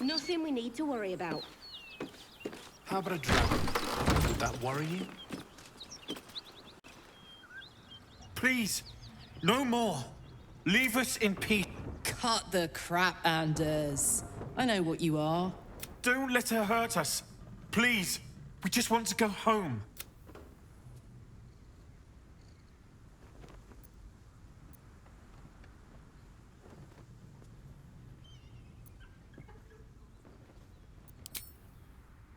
Nothing we need to worry about. How about a dragon? Would that worry you? Please, no more. Leave us in peace. Cut the crap, Anders. I know what you are. Don't let her hurt us. Please, we just want to go home.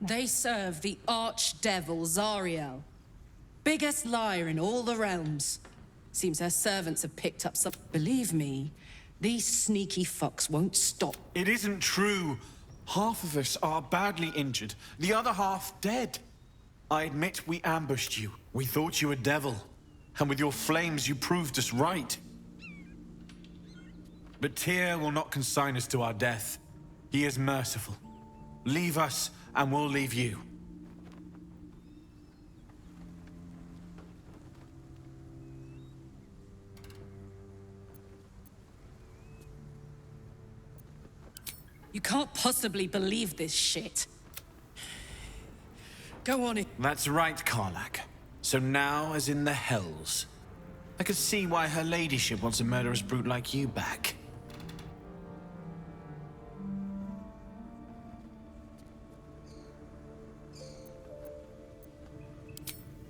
They serve the archdevil Zariel. Biggest liar in all the realms. Seems her servants have picked up some... Believe me, these sneaky fucks won't stop. It isn't true. Half of us are badly injured, the other half dead. I admit we ambushed you. We thought you a devil. And with your flames, you proved us right. But Tyr will not consign us to our death. He is merciful. Leave us, and we'll leave you. You can't possibly believe this shit. Go on it. That's right, Kарлak. So now, as in the Hells, I could see why her ladyship wants a murderous brute like you back.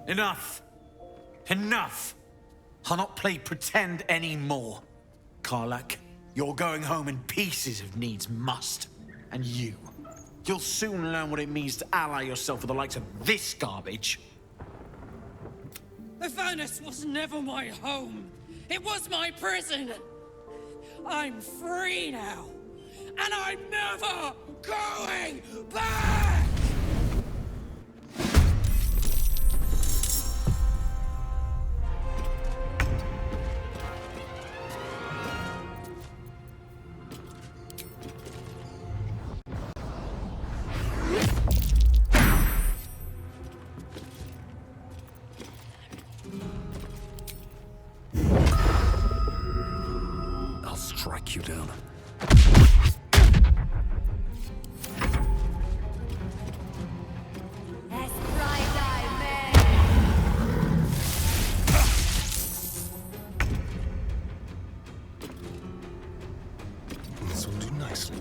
Enough! Enough! I'll not play pretend anymore. Kарлak, you're going home in pieces if needs must. And you'll soon learn what it means to ally yourself with the likes of this garbage. Avernus was never my home. It was my prison. I'm free now. And I'm never going back! You down. This will do nicely.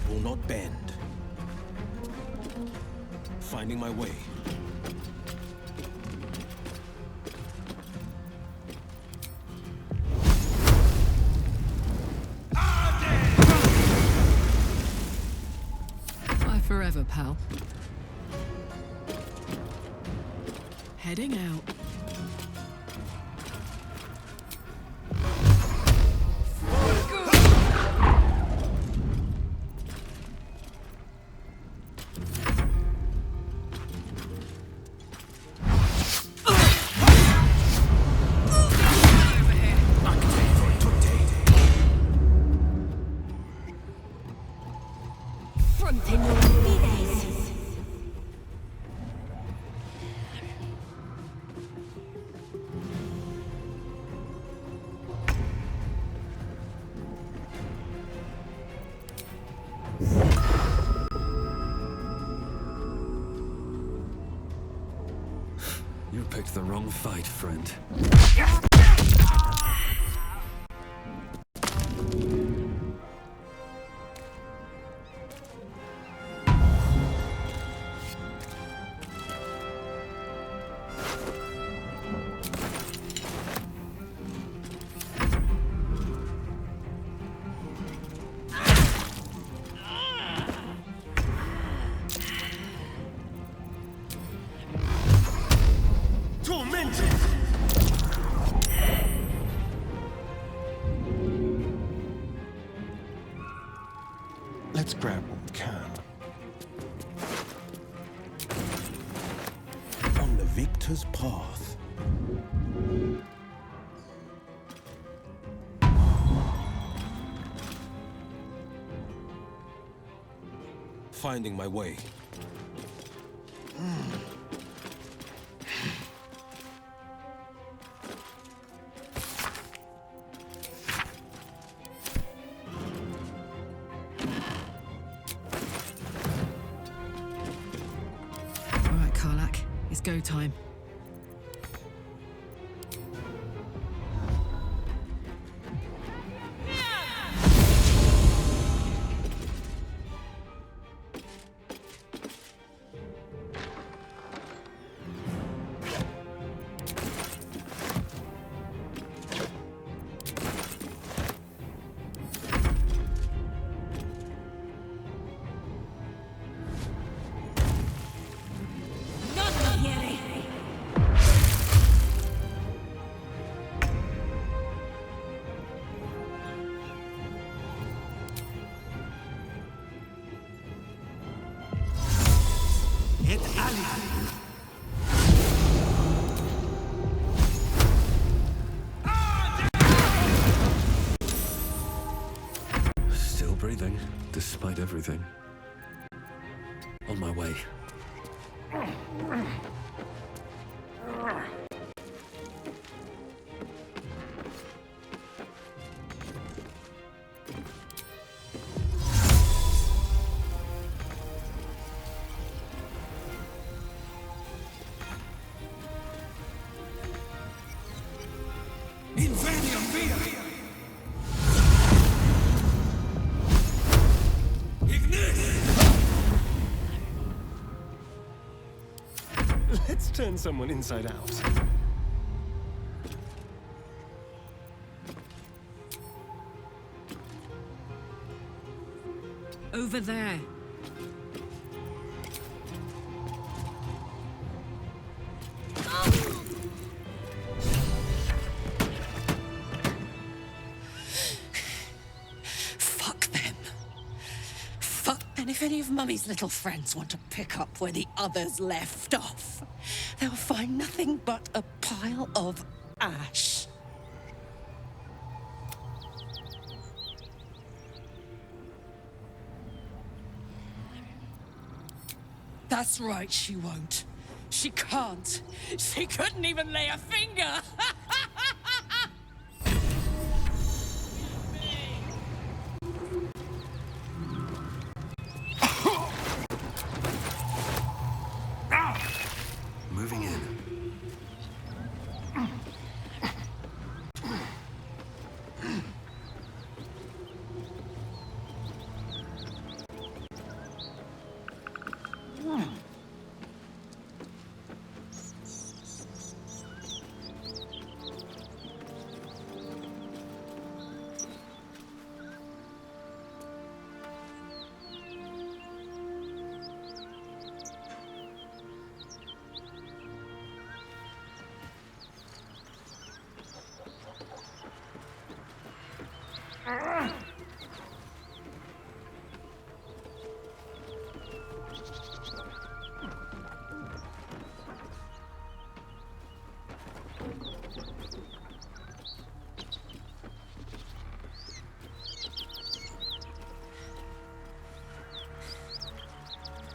Will not bend. Finding my way. Bye forever, pal. Heading out. You picked the wrong fight, friend. Let's grab what we can. On the victor's path. Finding my way. All right, Kарлak, it's go time. Still breathing, despite everything. On my way. Let's turn someone inside out. Over there. Fuck them. And if any of Mummy's little friends want to pick up where the others left off, they'll find nothing but a pile of ash. That's right, she won't. She can't. She couldn't even lay a finger. Moving in.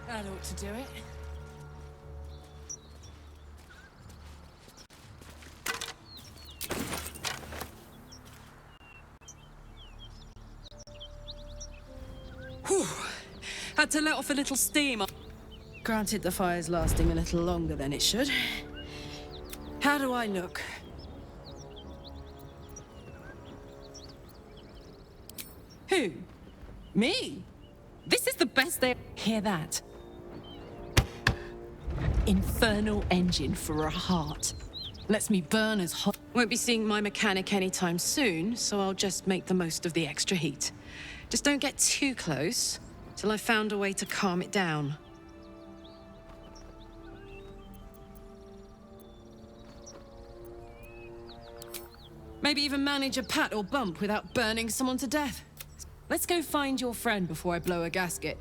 That ought to do it. Whew. Had to let off a little steam. Granted, the fire's lasting a little longer than it should. How do I look? Who? Me? This is the best day. Hear that? Infernal engine for a heart. Lets me burn as hot. Won't be seeing my mechanic anytime soon, so I'll just make the most of the extra heat. Just don't get too close till I've found a way to calm it down. Maybe even manage a pat or bump without burning someone to death. Let's go find your friend before I blow a gasket.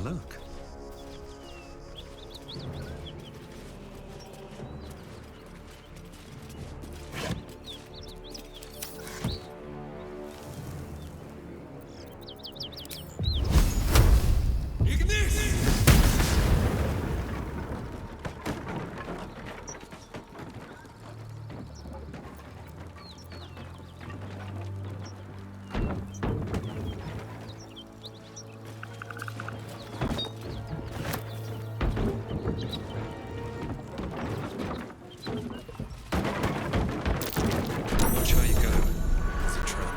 look. Watch how you go. It's a trap.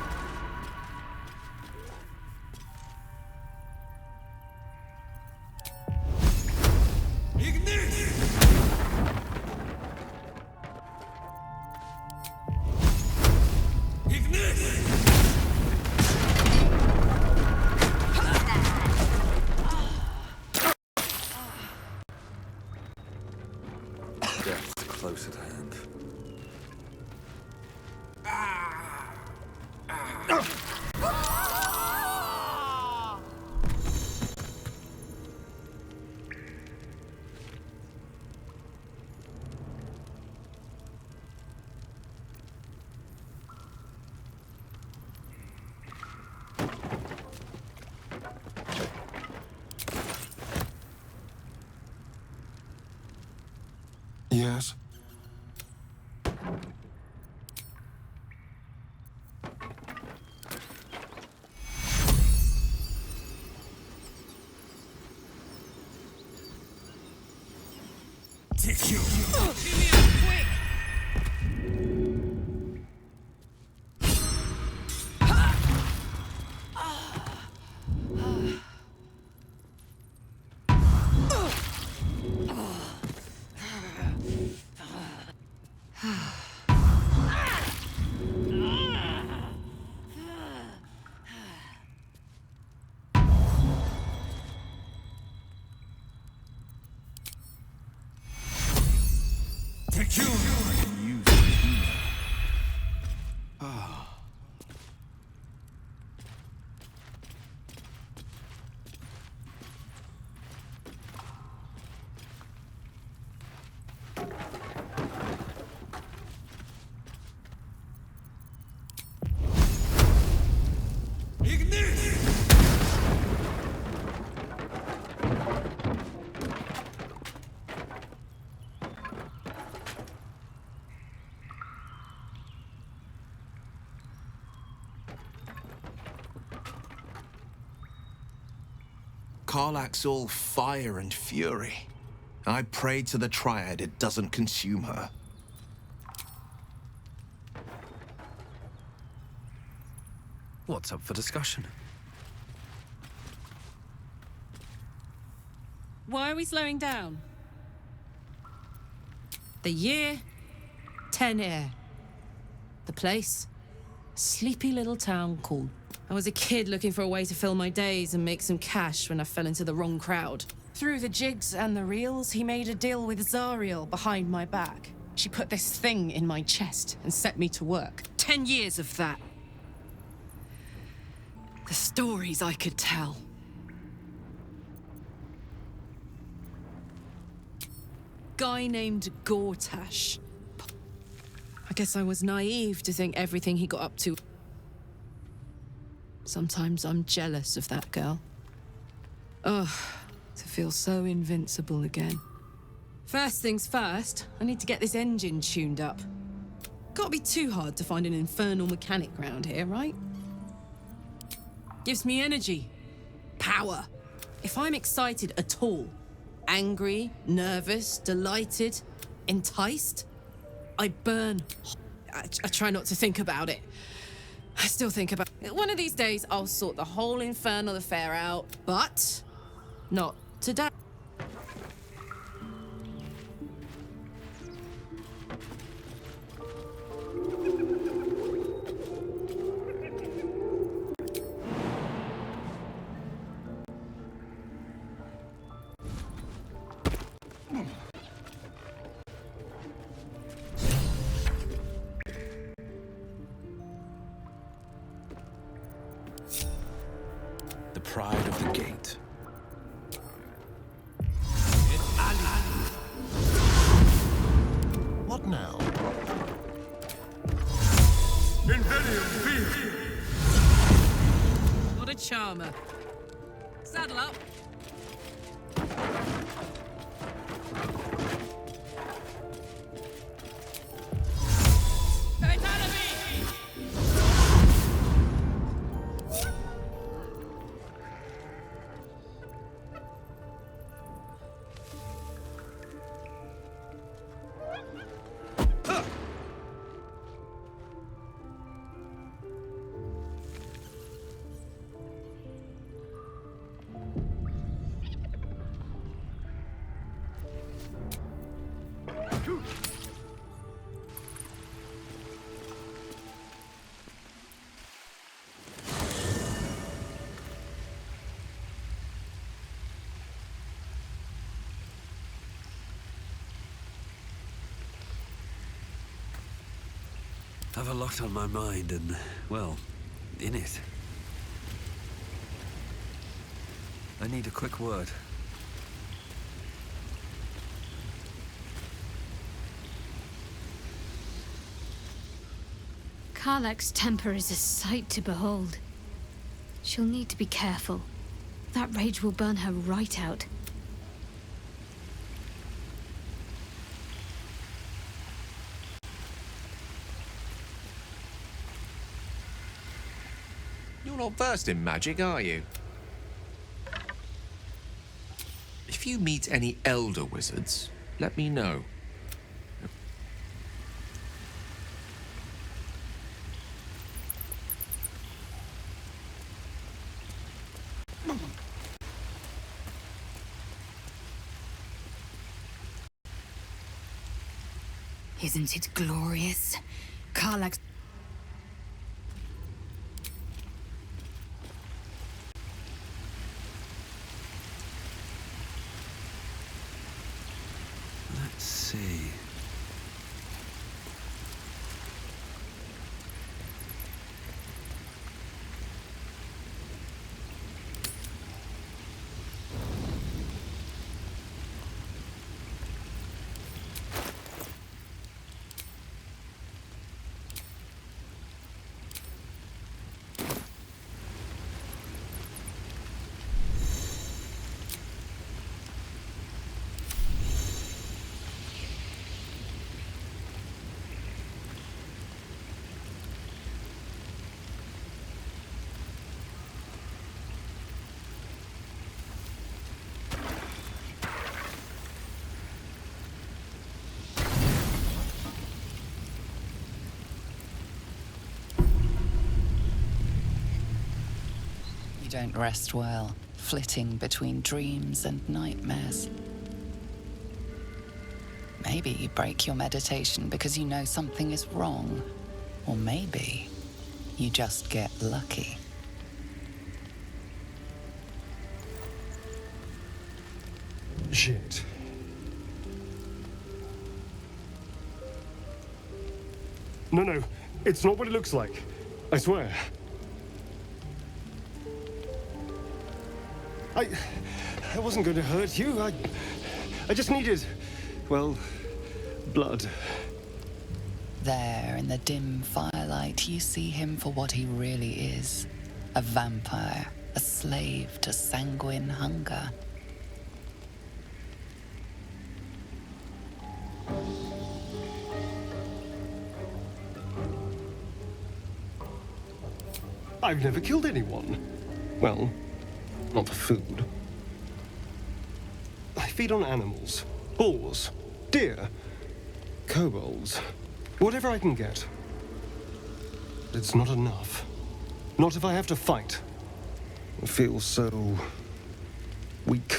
Death's close at hand. Yes? Karlak's all fire and fury. I pray to the Triad it doesn't consume her. What's up for discussion? Why are we slowing down? The year, 10 air. The place, a sleepy little town called. I was a kid looking for a way to fill my days and make some cash when I fell into the wrong crowd. Through the jigs and the reels, he made a deal with Zariel behind my back. She put this thing in my chest and set me to work. 10 years of that. The stories I could tell. Guy named Gortash. I guess I was naive to think everything he got up to. Sometimes I'm jealous of that girl. Ugh, to feel so invincible again. First things first, I need to get this engine tuned up. Can't be too hard to find an infernal mechanic round here, right? Gives me energy, power. If I'm excited at all, angry, nervous, delighted, enticed, I burn. I try not to think about it. I still think about it. One of these days, I'll sort the whole infernal affair out, but not today. The pride of the gate. now? What a charmer. Saddle up. I've a lot on my mind and, well, in it. I need a quick word. Karlak's temper is a sight to behold. She'll need to be careful. That rage will burn her right out. You're not versed in magic, are you? If you meet any elder wizards, let me know. Isn't it glorious? Karlak's... Let's see. You don't rest well, flitting between dreams and nightmares. Maybe you break your meditation because you know something is wrong. Or maybe you just get lucky. Shit. No, it's not what it looks like. I swear. I wasn't going to hurt you. I just needed, well, blood. There, in the dim firelight, you see him for what he really is. A vampire, a slave to sanguine hunger. I've never killed anyone. Well, not for food. I feed on animals. Boars. Deer. Kobolds. Whatever I can get. But it's not enough. Not if I have to fight. I feel so... weak.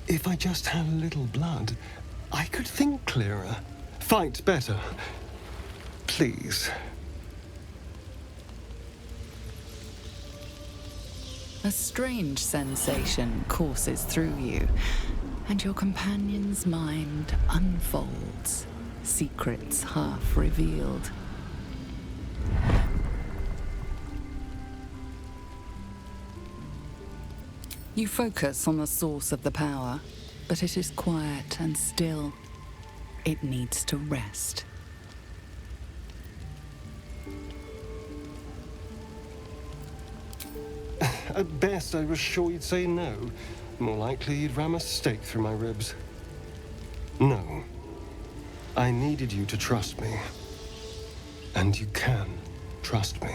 If I just had a little blood, I could think clearer. Fight better. Please. A strange sensation courses through you, and your companion's mind unfolds, secrets half revealed. You focus on the source of the power, but it is quiet and still. It needs to rest. At best, I was sure you'd say no. More likely, you'd ram a stake through my ribs. No. I needed you to trust me. And you can trust me.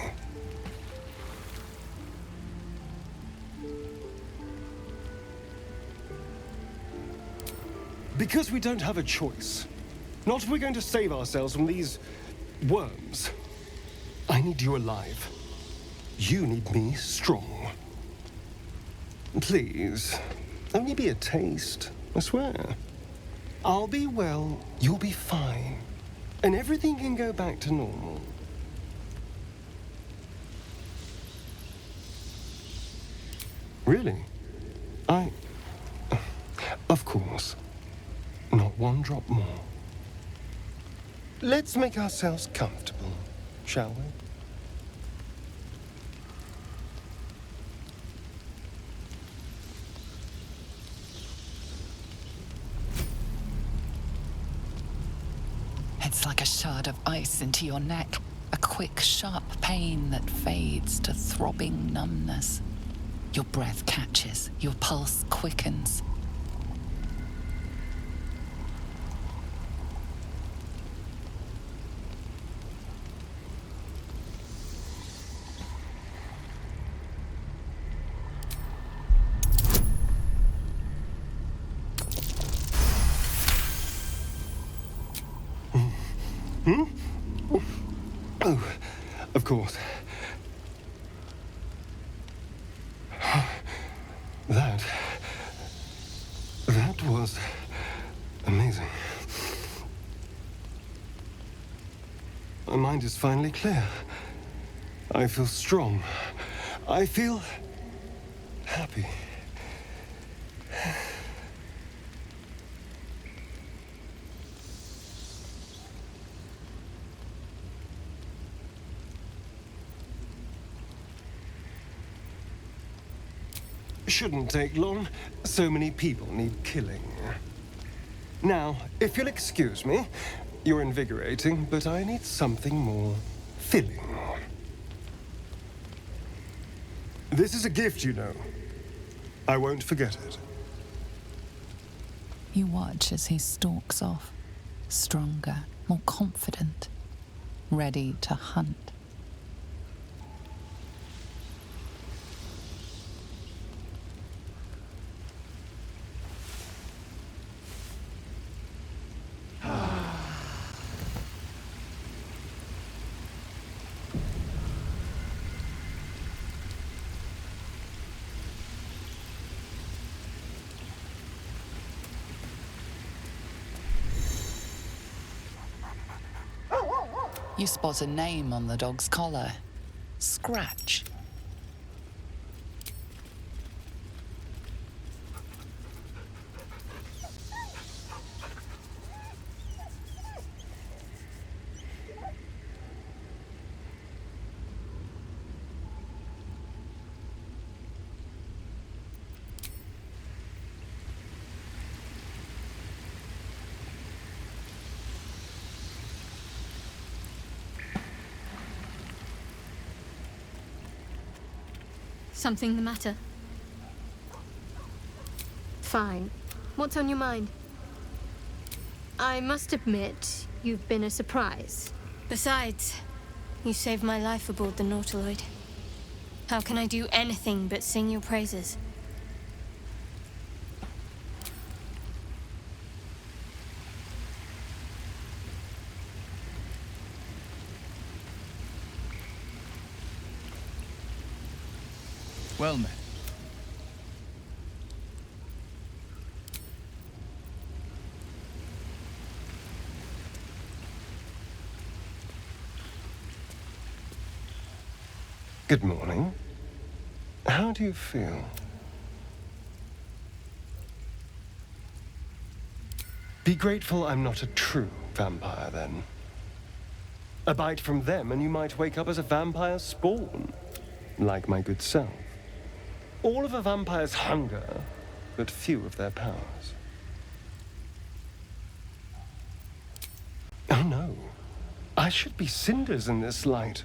Because we don't have a choice. Not if we're going to save ourselves from these worms. I need you alive. You need me strong. Please, only be a taste, I swear. I'll be well, you'll be fine. And everything can go back to normal. Really? Of course. Not one drop more. Let's make ourselves comfortable, shall we? It's like a shard of ice into your neck. A quick, sharp pain that fades to throbbing numbness. Your breath catches, your pulse quickens. Oh, of course. That was amazing. My mind is finally clear. I feel strong. I feel happy. Shouldn't take long. So many people need killing. Now, if you'll excuse me, you're invigorating, but I need something more filling. This is a gift, you know. I won't forget it. You watch as he stalks off, stronger, more confident, ready to hunt. You spot a name on the dog's collar. Scratch. Something the matter? Fine. What's on your mind? I must admit, you've been a surprise. Besides, you saved my life aboard the Nautiloid. How can I do anything but sing your praises? Well met. Good morning. How do you feel? Be grateful I'm not a true vampire, then. A bite from them and you might wake up as a vampire spawn, like my good self. All of a vampire's hunger, but few of their powers. should be cinders in this light.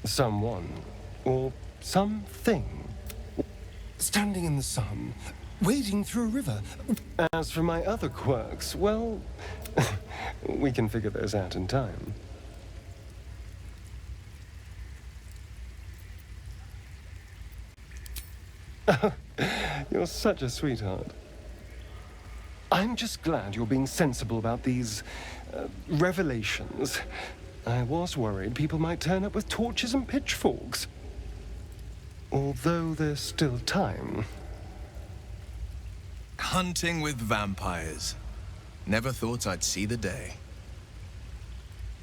Someone, or something, standing in the sun, wading through a river. As for my other quirks, well, we can figure those out in time. You're such a sweetheart. I'm just glad you're being sensible about these revelations. I was worried people might turn up with torches and pitchforks. Although there's still time. Hunting with vampires. Never thought I'd see the day.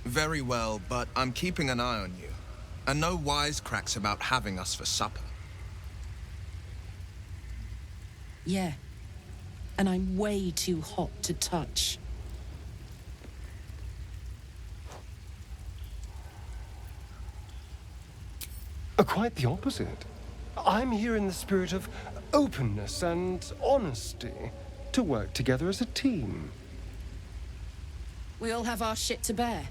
Very well, but I'm keeping an eye on you. And no wisecracks about having us for supper. Yeah. And I'm way too hot to touch. Quite the opposite. I'm here in the spirit of openness and honesty to work together as a team. We all have our shit to bear.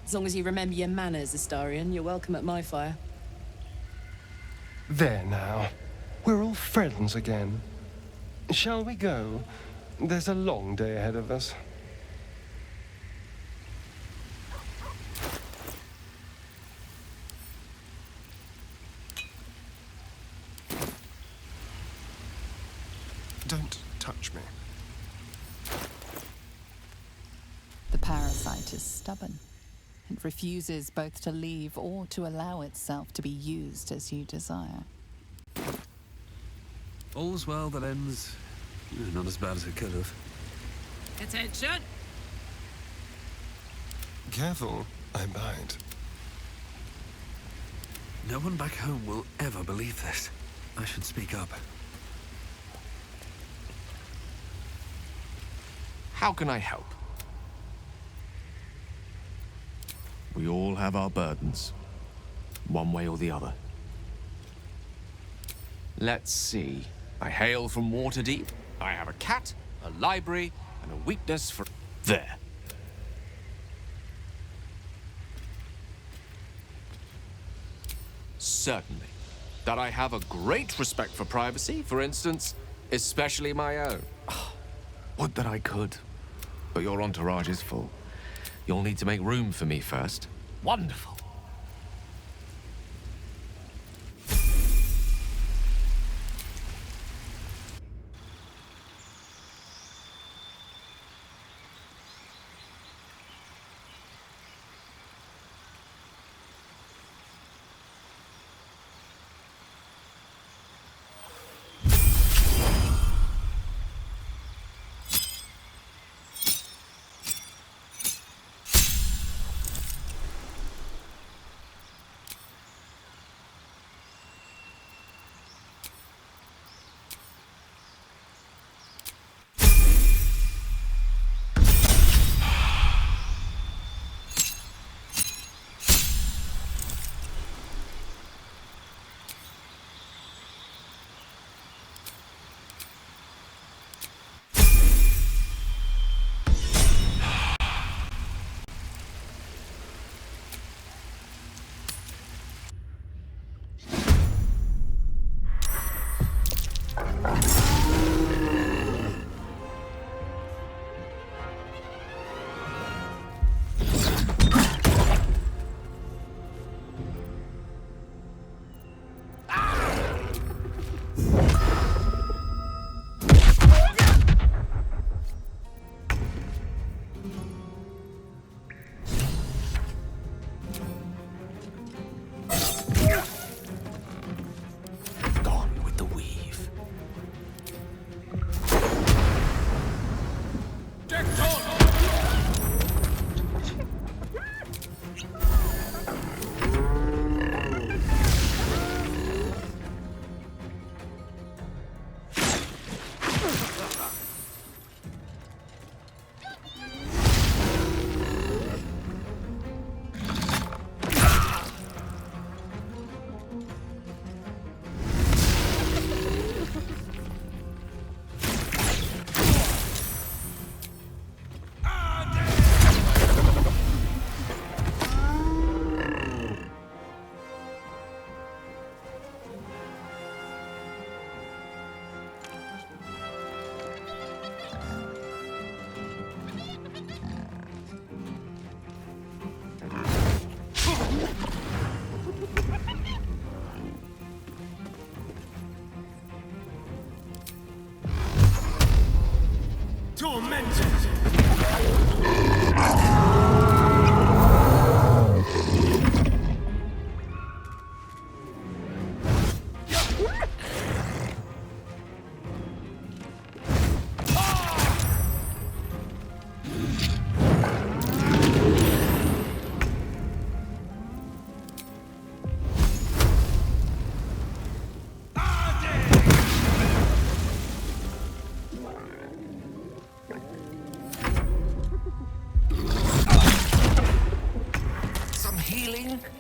As long as you remember your manners, Astarion, you're welcome at my fire. There now. We're all friends again. Shall we go? There's a long day ahead of us. Don't touch me. The parasite is stubborn. It refuses both to leave or to allow itself to be used as you desire. All's well that ends not as bad as it could have. Attention! Careful, I bite. No one back home will ever believe this. I should speak up. How can I help? We all have our burdens, one way or the other. Let's see. I hail from Waterdeep. I have a cat, a library, and a weakness for... There. Certainly. That I have a great respect for privacy, for instance, especially my own. Would that I could. But your entourage is full. You'll need to make room for me first. Wonderful.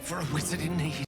For a wizard in need.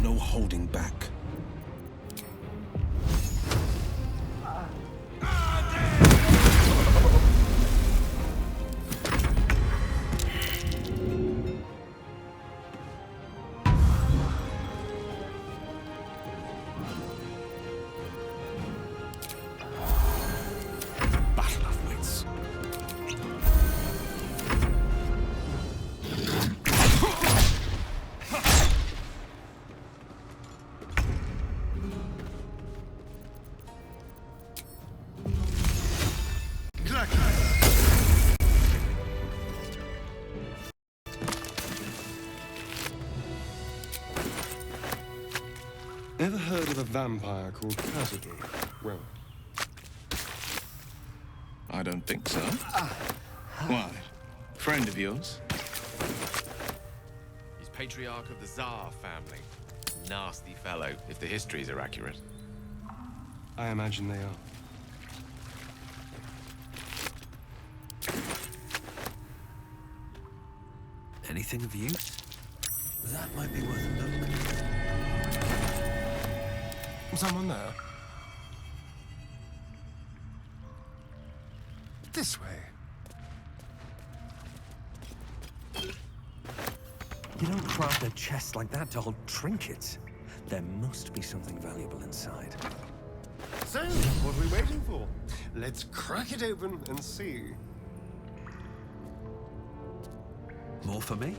No holding back. Battle of wits. Ever heard of a vampire called Cassidy? Well, I don't think so. Why? Friend of yours? He's patriarch of the Tsar family. Nasty fellow, if the histories are accurate. I imagine they are. Anything of use? That might be worth a look. Someone there? This way. You don't craft a chest like that to hold trinkets. There must be something valuable inside. So, what are we waiting for? Let's crack it open and see. More for me.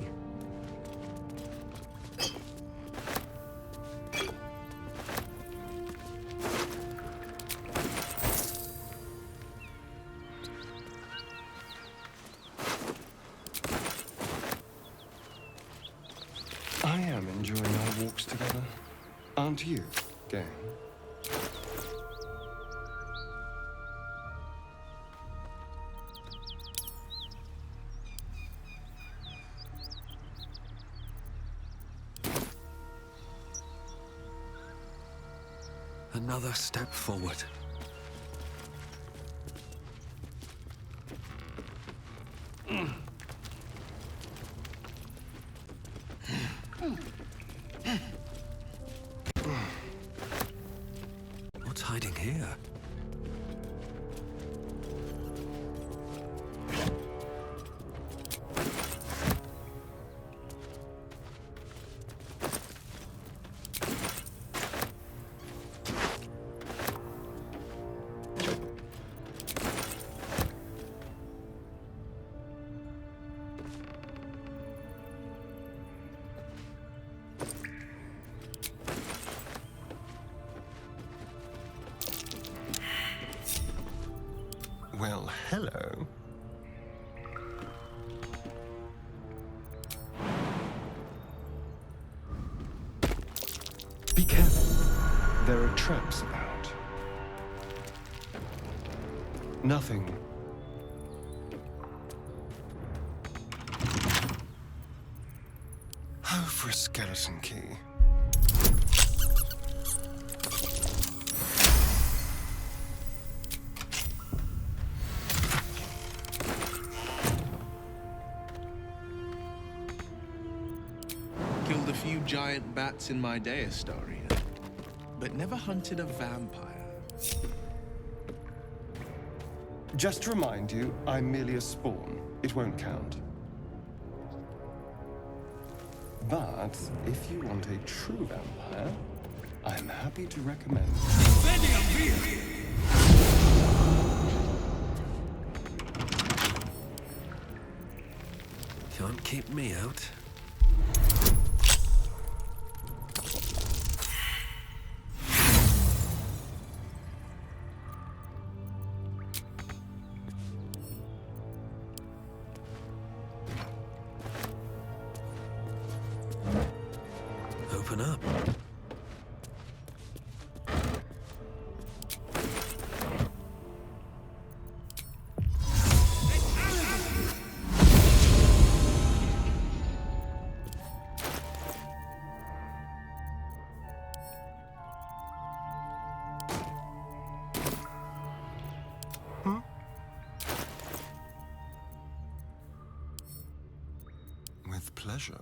I am enjoying our walks together. Aren't you, gang? Another step forward. here? Well, hello. Be careful. There are traps about. Nothing. Oh, for a skeleton key. Killed a few giant bats in my day, Astarion, but never hunted a vampire. Just to remind you, I'm merely a spawn. It won't count. But if you want a true vampire, I'm happy to recommend. Can't keep me out. Open up. With pleasure.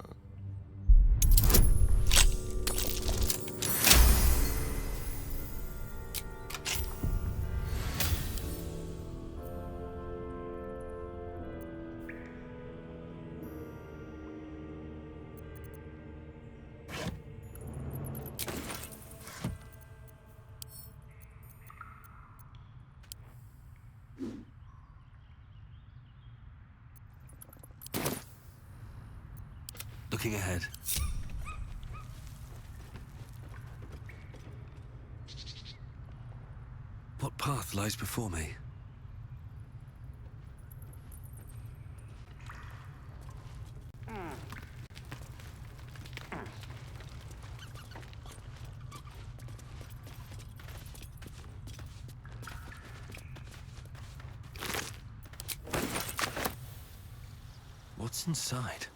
Looking ahead. What path lies before me? What's inside?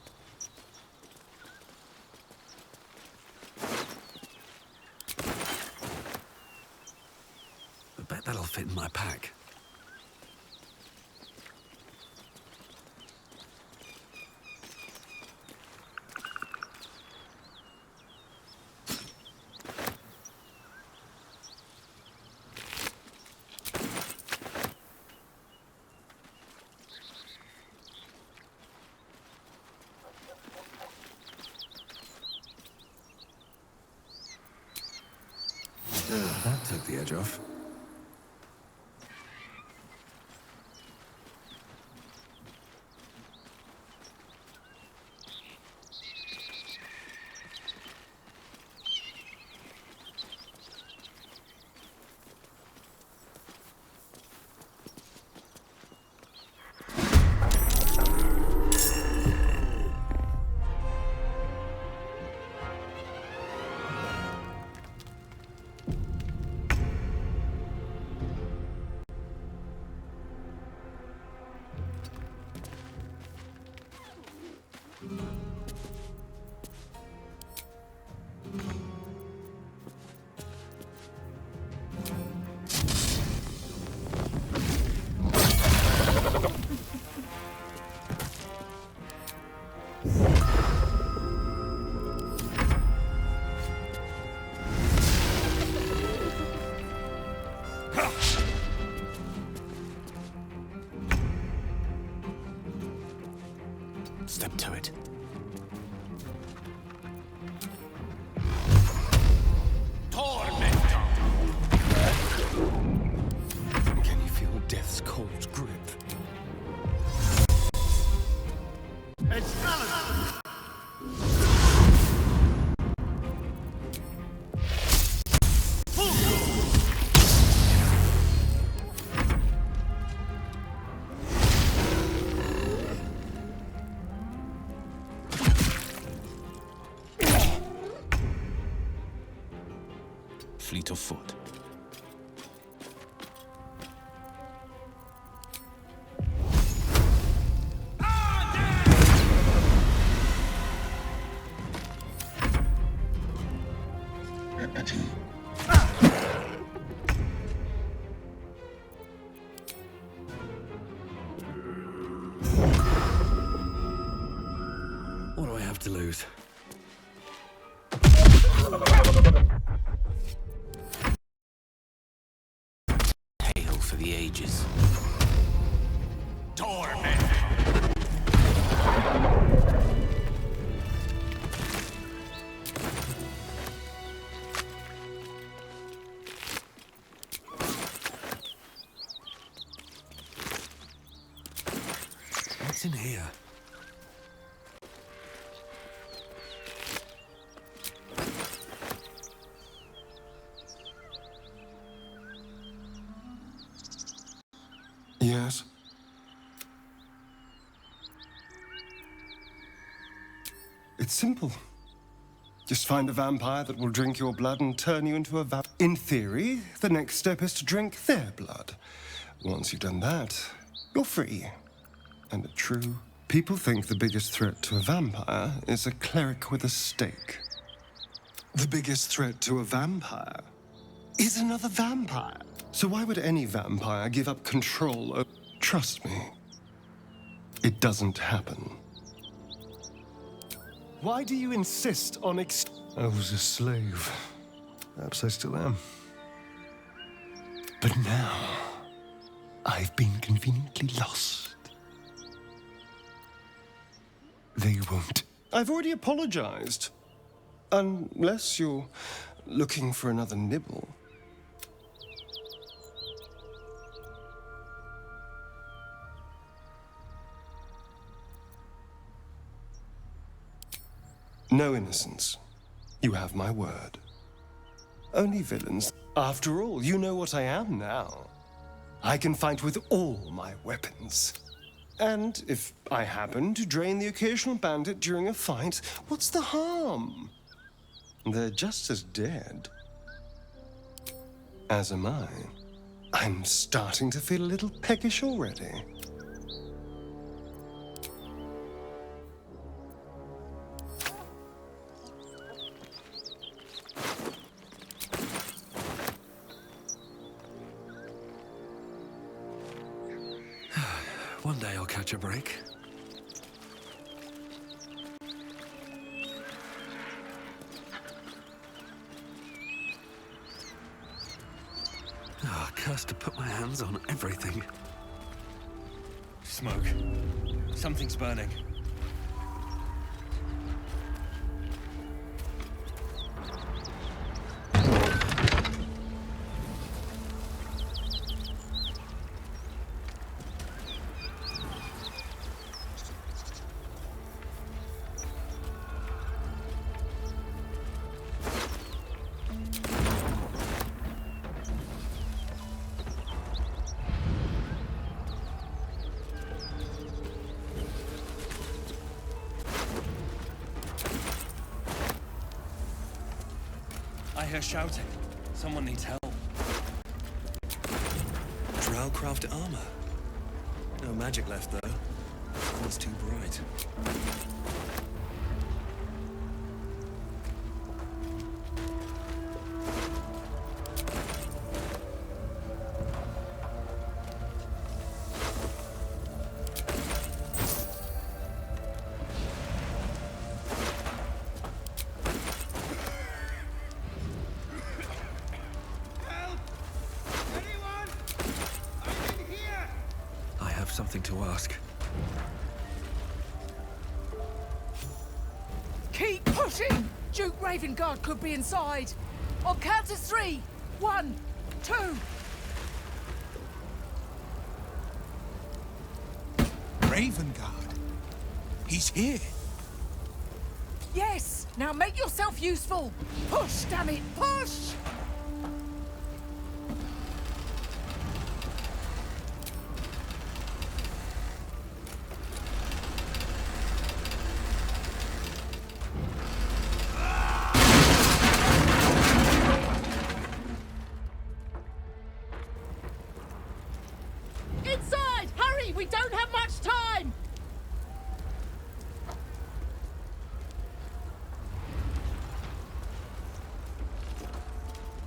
I bet that'll fit in my pack. That took the edge off. fleet of foot. What do I have to lose? Hail for the ages. Torment! What's in here? Yes? It's simple. Just find a vampire that will drink your blood and turn you into a In theory, the next step is to drink their blood. Once you've done that, you're free. And true. People think the biggest threat to a vampire is a cleric with a stake. The biggest threat to a vampire is another vampire. So why would any vampire give up control over... Trust me, it doesn't happen. Why do you insist on I was a slave. Perhaps I still am. But now, I've been conveniently lost. They won't. I've already apologized. Unless you're looking for another nibble. No innocence. You have my word. Only villains. After all, you know what I am now. I can fight with all my weapons. And if I happen to drain the occasional bandit during a fight, what's the harm? They're just as dead. As am I. I'm starting to feel a little peckish already. One day I'll catch a break. Ah, cursed to put my hands on everything. Smoke. Something's burning. I hear shouting. Someone needs help. Drowcraft armor. No magic left, though. It's too bright. Something to ask. Keep pushing! Duke Ravengard could be inside. On count of 3. 1, 2. Ravengard? He's here. Yes! Now make yourself useful! Push, damn it! Push!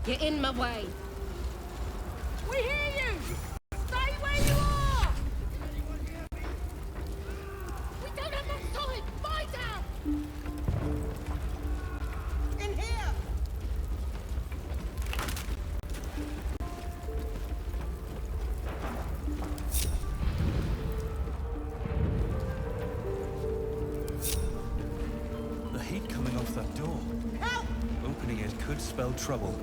You're in my way. We hear you! Stay where you are! We don't have much time! Fight out! In here! The heat coming off that door. Help! Opening it could spell trouble.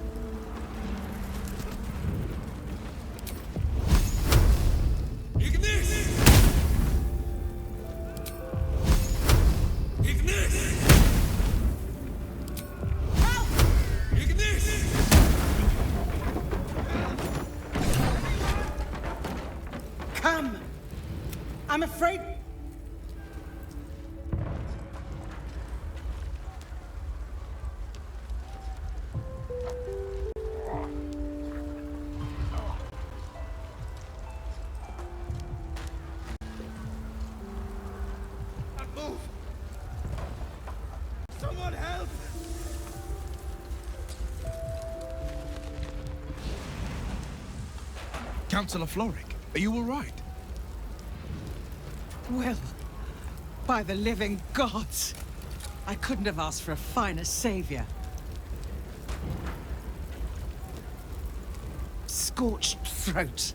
Come! I'm afraid... Move! Someone help! Councillor Floric, are you all right? Well, by the living gods, I couldn't have asked for a finer savior. Scorched throat.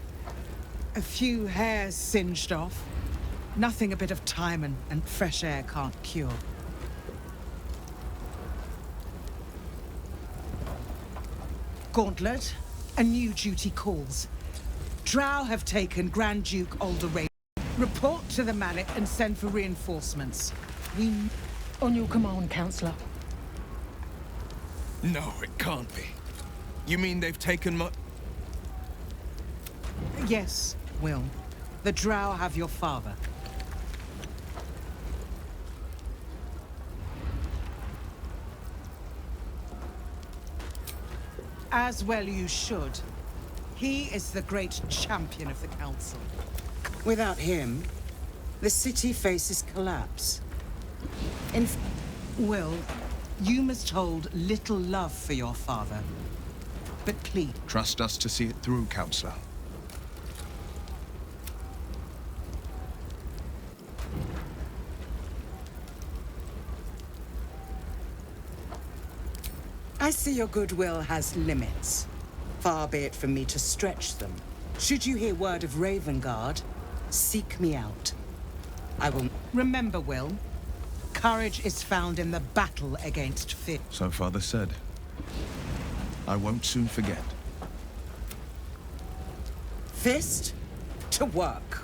A few hairs singed off. Nothing a bit of time and fresh air can't cure. Gauntlet, a new duty calls. Drow have taken Grand Duke Alder. Report to the Mallet and send for reinforcements. We... On your command, Councillor. No, it can't be. You mean they've taken my... Yes, Will. The Drow have your father. As well you should. He is the great champion of the Council. Without him, the city faces collapse. Will, you must hold little love for your father. But please... Trust us to see it through, Councillor. I see your goodwill has limits. Far be it from me to stretch them. Should you hear word of Ravengard, seek me out. I will... Remember, Will, courage is found in the battle against fear. So Father said. I won't soon forget. Fist to work.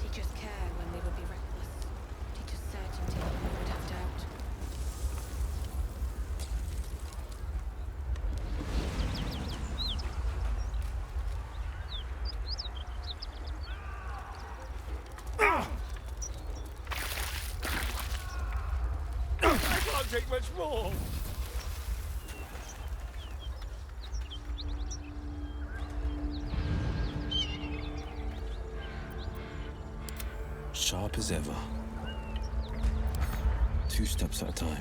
Teachers care when they would be reckless. Teachers certainty when we would have doubt. I can't take much more! Sharp as ever. 2 steps at a time.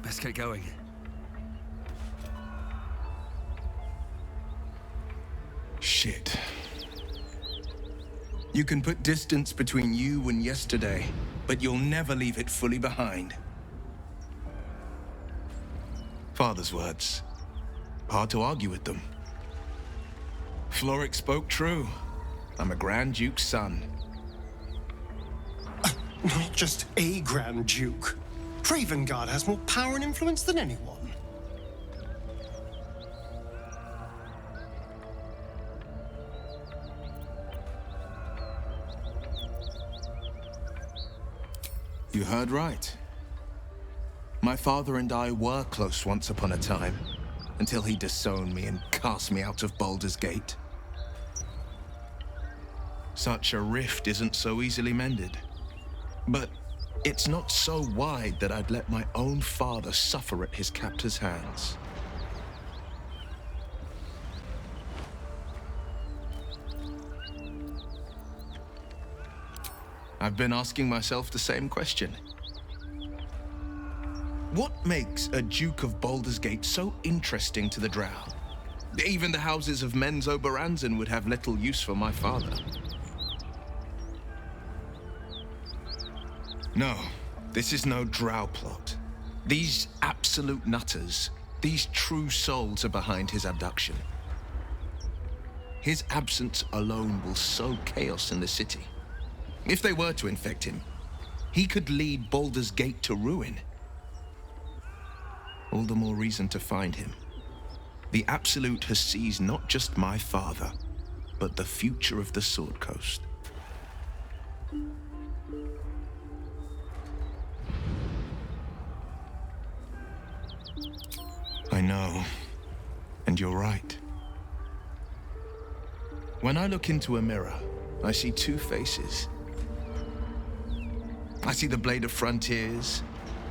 Best get going. Shit. You can put distance between you and yesterday, but you'll never leave it fully behind. Father's words. Hard to argue with them. Floric spoke true. I'm a Grand Duke's son. Not just a Grand Duke. Ravengard has more power and influence than anyone. You heard right. My father and I were close once upon a time, until he disowned me and cast me out of Baldur's Gate. Such a rift isn't so easily mended. But It's not so wide that I'd let my own father suffer at his captor's hands. I've been asking myself the same question. What makes a Duke of Baldur's Gate so interesting to the Drow? Even the houses of Men's Oberanzen would have little use for my father. No, this is no Drow plot. These absolute nutters, these true souls are behind his abduction. His absence alone will sow chaos in the city. If they were to infect him, he could lead Baldur's Gate to ruin. All the more reason to find him. The Absolute has seized not just my father, but the future of the Sword Coast. I know, and you're right. When I look into a mirror, I see two faces. I see the Blade of Frontiers,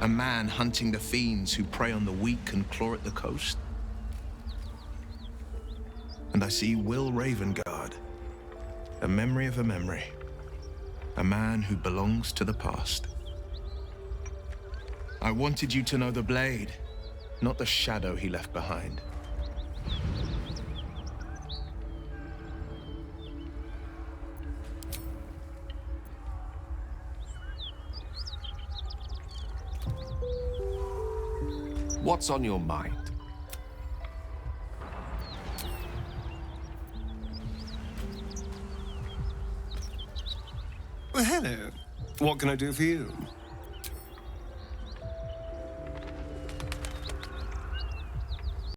a man hunting the fiends who prey on the weak and claw at the coast. And I see Will Ravengard, a memory of a memory, a man who belongs to the past. I wanted you to know the Blade, not the shadow he left behind. What's on your mind? Well, hello. What can I do for you?